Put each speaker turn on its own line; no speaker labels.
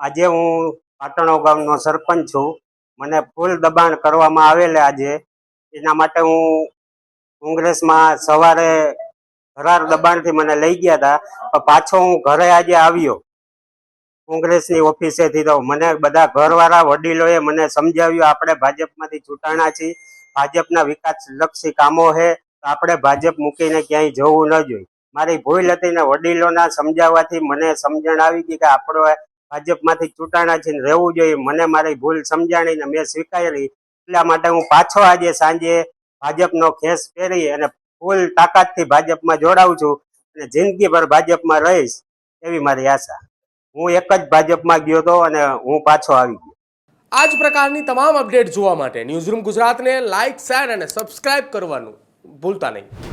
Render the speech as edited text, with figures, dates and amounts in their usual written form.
આજે હું પાટણો ગામનો સરપંચ છું. મને ફૂલ દબાણ કરવામાં આવેલા આજે. એના માટે હું કોંગ્રેસમાં સવારે ધરાર દબાણથી મને લઈ ગયા હતા, પણ પાછો હું ઘરે આજે આવ્યો કોંગ્રેસની ઓફિસેથી. તો મને બધા ઘરવાળા વડીલોએ મને સમજાવ્યું આપણે ભાજપમાંથી ચૂંટાણા છીએ, ભાજપના વિકાસલક્ષી કામો છે, તો આપણે ભાજપ મૂકીને ક્યાંય જવું ન જોઈએ. મારી ભૂલ હતી ને વડીલોના સમજાવવાથી મને સમજણ આવી ગઈ કે આપણો ભાજપમાંથી ચૂંટાણા છે ને રહેવું જોઈએ. મને મારી ભૂલ સમજાણીને મેં સ્વીકારી. એટલા માટે હું પાછો આજે સાંજે ભાજપનો ખેસ પહેરી અને ફૂલ તાકાતથી ભાજપમાં જોડાઉં છું અને જિંદગીભર ભાજપમાં રહીશ એવી મારી આશા. હું એક જ ભાજપમાં ગયો હતો અને હું પાછો આવી ગયો.
આ જ પ્રકારની તમામ અપડેટ જોવા માટે ન્યૂઝરૂમ ગુજરાતને લાઇક, શેર અને સબસ્ક્રાઇબ કરવાનું ભૂલતા નહીં.